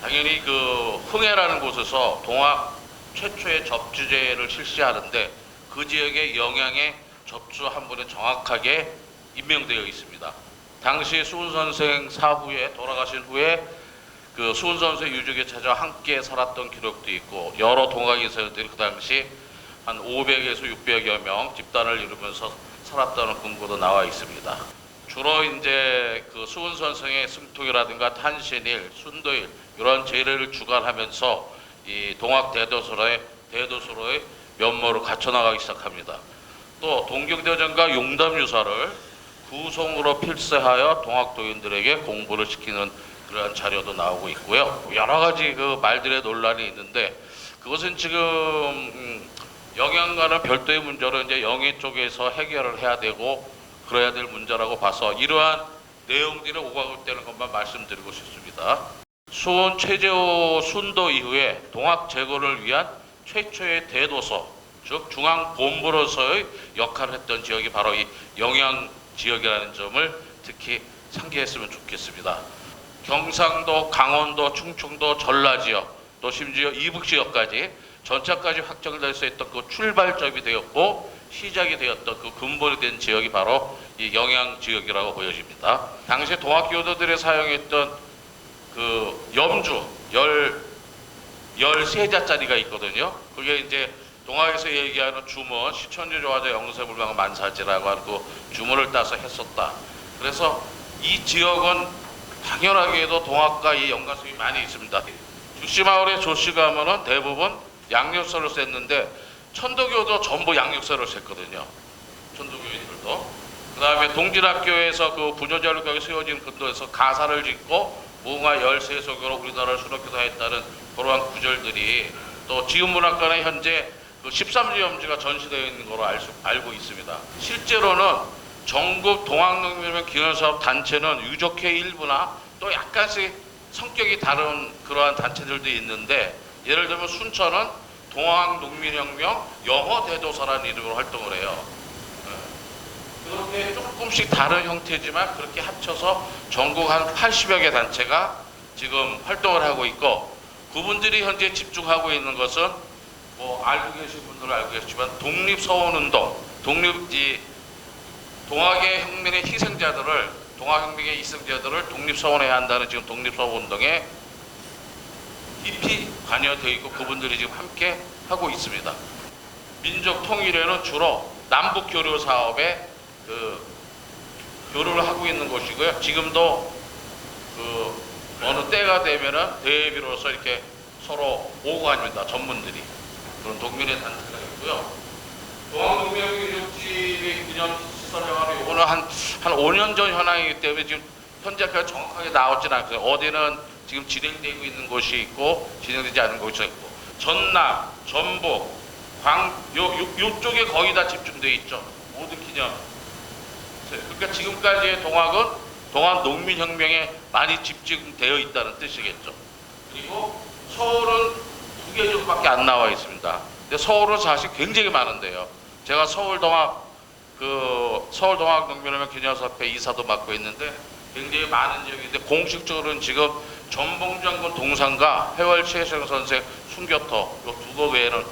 당연히 그 흥해라는 곳에서 동학 최초의 접주제를 실시하는데 그 지역의 영양에 접주 한 분이 정확하게 임명되어 있습니다. 당시 수훈 선생 사후에 돌아가신 후에 그 수훈 선생 유족에 찾아 함께 살았던 기록도 있고 여러 동학 인사들이 그 당시 한 500에서 600여 명 집단을 이루면서 살았다는 근거도 나와 있습니다. 주로 이제 그 수훈 선생의 승통이라든가 탄신일, 순도일 이런 제례를 주관하면서 이 동학 대도서로의 면모를 갖춰나가기 시작합니다. 또 동경대전과 용담유사를 구송으로 필사하여 동학도인들에게 공부를 시키는 그러한 자료도 나오고 있고요. 여러 가지 그 말들의 논란이 있는데 그것은 지금 영양과는 별도의 문제로 이제 영예 쪽에서 해결을 해야 되고 그래야 될 문제라고 봐서 이러한 내용들이 오가고되는 것만 말씀드리고 싶습니다. 수훈 최재호 순도 이후에 동학 제거를 위한 최초의 대도서, 즉 중앙본부로서의 역할을 했던 지역이 바로 이 영양 지역이라는 점을 특히 상기했으면 좋겠습니다. 경상도, 강원도, 충청도, 전라 지역, 또 심지어 이북 지역까지 전차까지 확정될 수 있던 그 출발점이 되었고 시작이 되었던 그 근본이 된 지역이 바로 이 영양 지역이라고 보여집니다. 당시 동학 교도들이 사용했던 그 염주 13자짜리가 있거든요. 그게 이제 동학에서 얘기하는 주문, 시천주 조화자 영세불강 만사지라고 하는 그 주문을 따서 했었다. 그래서 이 지역은 당연하게도 동학과 이 연관성이 많이 있습니다. 주씨마을의 조씨 가면은 대부분 양력서를 썼는데 천도교도 전부 양력서를 썼거든요. 천도교인들도. 그 다음에 동진학교에서 그 부녀자료각이 세워진 근도에서 가사를 짓고 무궁화 13속으로 우리나라를 수록교도했다는 그러한 구절들이 또 지금문학관에 현재 그 13지 염지가 전시되어 있는 걸로 알고 있습니다. 실제로는 전국 동학농민명 기념사업 단체는 유족회 일부나 또 약간씩 성격이 다른 그러한 단체들도 있는데 예를 들면 순천은 동학농민혁명 영어대도사라는 이름으로 활동을 해요. 그렇게 조금씩 다른 형태지만 그렇게 합쳐서 전국 한 80여 개 단체가 지금 활동을 하고 있고 그분들이 현재 집중하고 있는 것은 뭐 알고 계신 분들은 알고 계시지만 독립서원운동, 동학의 혁명의 희생자들을 동학혁명의 희생자들을 독립서원해야 한다는 지금 독립서원운동에 깊이 관여되어 있고 그분들이 지금 함께 하고 있습니다. 민족통일회는 주로 남북교류 사업에 그 교류를 하고 있는 곳이고요. 지금도 그 어느 때가 되면은 대비로서 이렇게 서로 오고 갑니다. 전문들이. 그런 동민의 단체가 있고요. 동학농민혁명기념집의 기념시설 회관이 이거는 한 5년 전 현황이기 때문에 지금 현재까지 정확하게 나오진 않고요. 어디는 지금 진행되고 있는 곳이 있고 진행되지 않은 곳이 있고 전남, 전북, 요쪽에 거의 다 집중되어 있죠. 모든 기념. 그러니까 지금까지의 동학은 동학 농민혁명에 많이 집중되어 있다는 뜻이겠죠. 그리고 서울은 2개 지역밖에 안 나와 있습니다. 근데 서울은 사실 굉장히 많은데요. 제가 서울동학 농민혁명 기념사업회 이사도 맡고 있는데 굉장히 많은 지역인데 공식적으로는 지금 전봉장군 동산과 해월 최혜성 선생 순교터 이 두 곳 외에는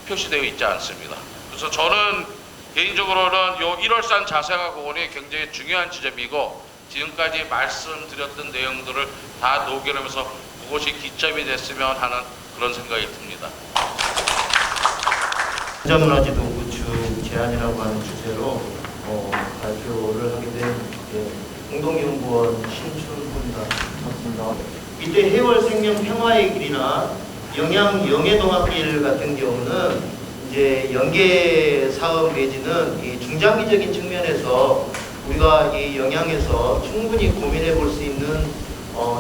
표시되어 있지 않습니다. 그래서 저는 개인적으로는 요 1월산 자생화 공원이 굉장히 중요한 지점이고 지금까지 말씀드렸던 내용들을 다 녹여내면서 그것이 기점이 됐으면 하는 그런 생각이 듭니다. 전자문화지도 구축 제안이라고 하는 주제로 발표를 하게 된 공동연구원 신춘훈입니다. 이때 해월 생명 평화의 길이나 영예동학길 같은 경우는 이제 연계 사업 내지는 이 중장기적인 측면에서 우리가 이 영향에서 충분히 고민해 볼 수 있는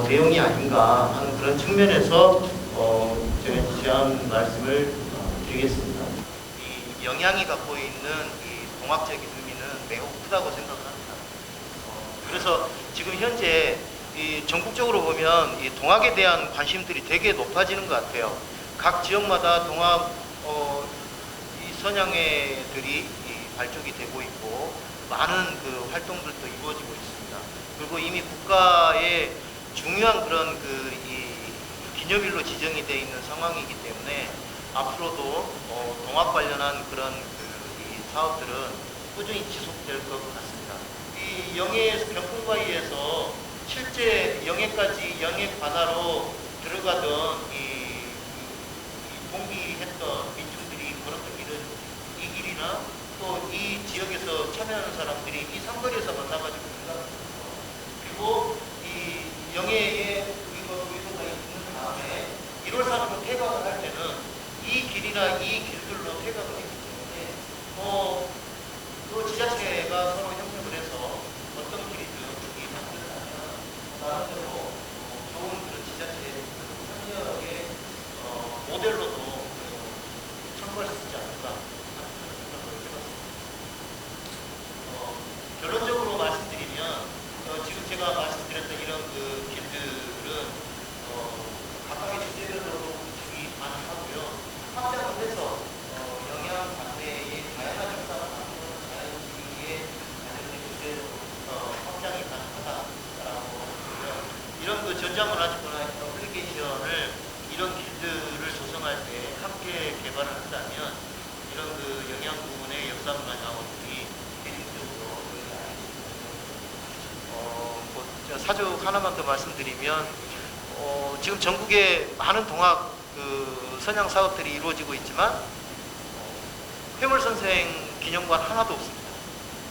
내용이 아닌가 하는 그런 측면에서 제가 제안 말씀을 드리겠습니다. 이 영향이 갖고 있는 이 동학적인 의미는 매우 크다고 생각을 합니다. 그래서 지금 현재 이 전국적으로 보면 이 동학에 대한 관심들이 되게 높아지는 것 같아요. 각 지역마다 동학 이 선양회들이 발족이 되고 있고 많은 그 활동들도 이루어지고 있습니다. 그리고 이미 국가의 중요한 그런 이 기념일로 지정이 되어 있는 상황이기 때문에 앞으로도 동학 관련한 그런 이 사업들은 꾸준히 지속될 것 같습니다. 이 영해 병풍바위에서 실제 영해 바다로 들어가던 이 봉기했던 민중들이 걸었던 길은 이 길이나 또 이 지역에서 참여하는 사람들이 이 삼거리에서 만나가지고 그리고 이 영해에 의소가 있는 다음에 1월 3일로 퇴각을 할 때는 이 길이나 이 길들로 퇴각을 했기 때문에 그 지자체가 서로 협력을 해서 어떤 길이든 이 만들어가면 나름대로 좋은 그런 지자체의 협력의 모델로도 참고할 수 있지 않을까 하는 생각을 해봤습니다. 결론적으로 말씀드리면 지금 제가 말씀드렸던 이런 그 길들은 각각의 주제별로도 구축이 가능하고요. 확장을 해서 영양 관내의 다양한 역사가 담는 자연주의의 관련된 주제로 확장이 가능하다라고 보고요. 이런 그 전자문화재나 어플리케이션을 이런 길들을 조성할 때 함께 개발을 한다면 이런 그 영양 부분의 역사문화 자원들이 대중적으로 사족 하나만 더 말씀드리면 지금 전국에 많은 동학 선양 사업들이 이루어지고 있지만 회물 선생 기념관 하나도 없습니다.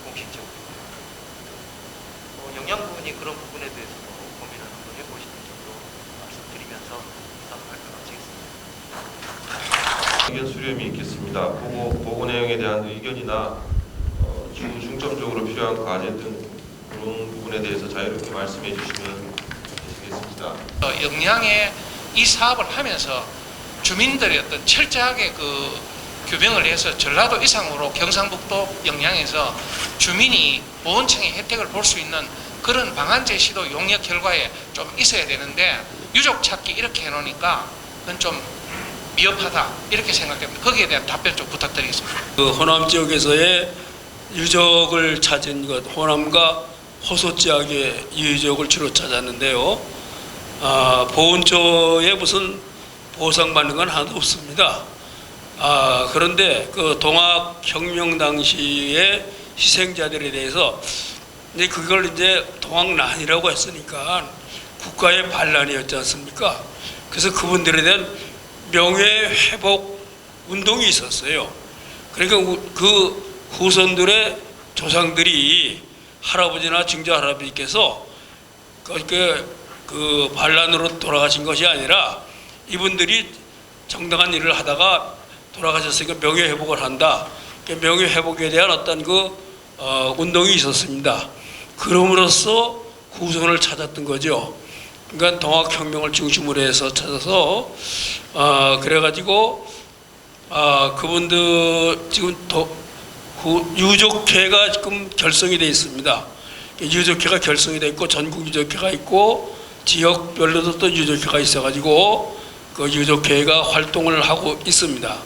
공식적으로. 영양 부분이 그런 부분에 대해서도 고민을 한번 해보시는 정도 말씀드리면서 이상 발표 마치겠습니다. 의견 수렴이 있겠습니다. 보고 내용에 대한 의견이나 중점적으로 필요한 과제 등 그런 부분에 대해서 자유롭게 말씀해 주시면 되시겠습니다. 영양에 이 사업을 하면서 주민들의 어떤 철저하게 그 규명을 해서 전라도 이상으로 경상북도 영양에서 주민이 보훈청의 혜택을 볼 수 있는 그런 방안 제시도 용역 결과에 좀 있어야 되는데 유족 찾기 이렇게 해놓으니까 그건 좀 미흡하다 이렇게 생각됩니다. 거기에 대한 답변 좀 부탁드리겠습니다. 그 호남 지역에서의 유적을 찾은 것, 호남과 호소 지역의 유적을 주로 찾았는데요. 보훈처에 무슨 보상받는 건 하나도 없습니다. 그런데 그 동학혁명 당시의 희생자들에 대해서 이제 그걸 이제 동학난이라고 했으니까 국가의 반란이었지 않습니까? 그래서 그분들에 대한 명예회복 운동이 있었어요. 그러니까 그 후손들의 조상들이 할아버지나 증조 할아버지께서 그 반란으로 돌아가신 것이 아니라 이분들이 정당한 일을 하다가 돌아가셨으니까 명예회복을 한다. 명예회복에 대한 어떤 운동이 있었습니다. 그럼으로써 후손을 찾았던 거죠. 그러니까 동학혁명을 중심으로 해서 찾아서 그래가지고 그분들 지금 유족회가 지금 결성이 되어 있습니다. 유족회가 결성이 되어 있고 전국 유족회가 있고 지역별로도 또 유족회가 있어가지고 그 유족회가 활동을 하고 있습니다.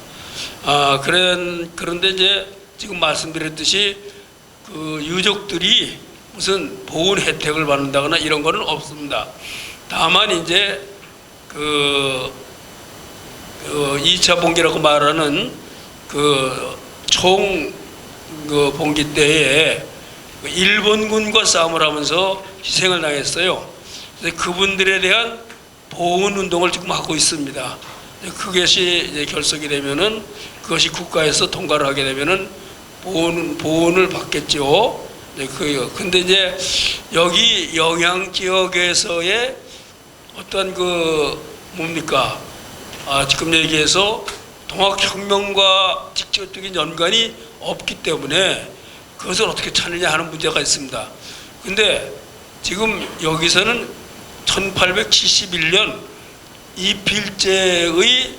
그런데 이제 지금 말씀드렸듯이 그 유족들이 무슨 보훈 혜택을 받는다거나 이런 거는 없습니다. 다만 이제 그 2차 봉기라고 말하는 총 봉기 때에 일본군과 싸움을 하면서 희생을 당했어요. 그래서 그분들에 대한 보훈 운동을 지금 하고 있습니다. 그것이 이제 결석이 되면은 그것이 국가에서 통과를 하게 되면은 보훈을 받겠죠. 근데 이제 여기 영양 지역에서의 어떤 뭡니까? 지금 얘기해서 동학혁명과 직접적인 연관이 없기 때문에 그것을 어떻게 찾느냐 하는 문제가 있습니다. 근데 지금 여기서는 1871년 이필제의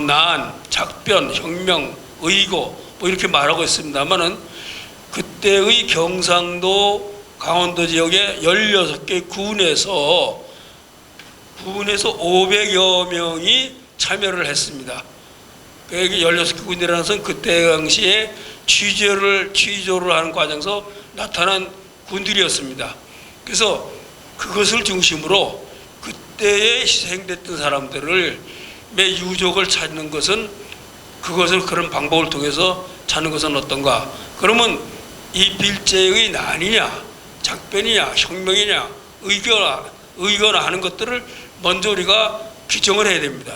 난, 작변, 혁명, 의고 이렇게 말하고 있습니다만은 그때의 경상도, 강원도 지역의 16개 군에서 500여 명이 참여를 했습니다. 그게 16개 군이라는 것은 그때 당시에 취조를 하는 과정에서 나타난 군들이었습니다. 그래서 그것을 중심으로 그때에 희생됐던 사람들을 매 유족을 찾는 것은 그것을 그런 방법을 통해서 찾는 것은 어떤가? 그러면 이 빌제의 난이냐, 작변이냐, 혁명이냐, 의거나 하는 것들을 먼저 우리가 규정을 해야 됩니다.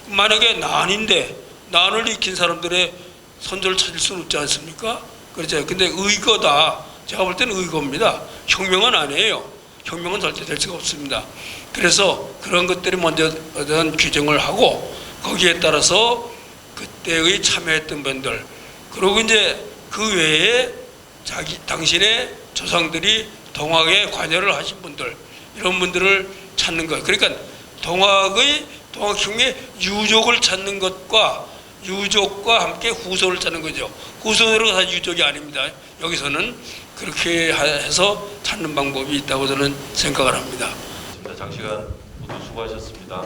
만약에 난인데 난을 익힌 사람들의 선조를 찾을 수는 없지 않습니까? 그렇죠. 근데 의거다. 제가 볼 때는 의거입니다. 혁명은 아니에요. 혁명은 절대 될 수가 없습니다. 그래서 그런 것들이 먼저 어떤 규정을 하고 거기에 따라서 그때의 참여했던 분들 그리고 이제 그 외에 당신의 조상들이 동학에 관여를 하신 분들 이런 분들을 찾는 것. 그러니까 동학혁명의 유족을 찾는 것과 유족과 함께 후손을 찾는 거죠. 후손으로 다 유족이 아닙니다. 여기서는 그렇게 해서 찾는 방법이 있다고 저는 생각을 합니다. 장시간 모두 수고하셨습니다.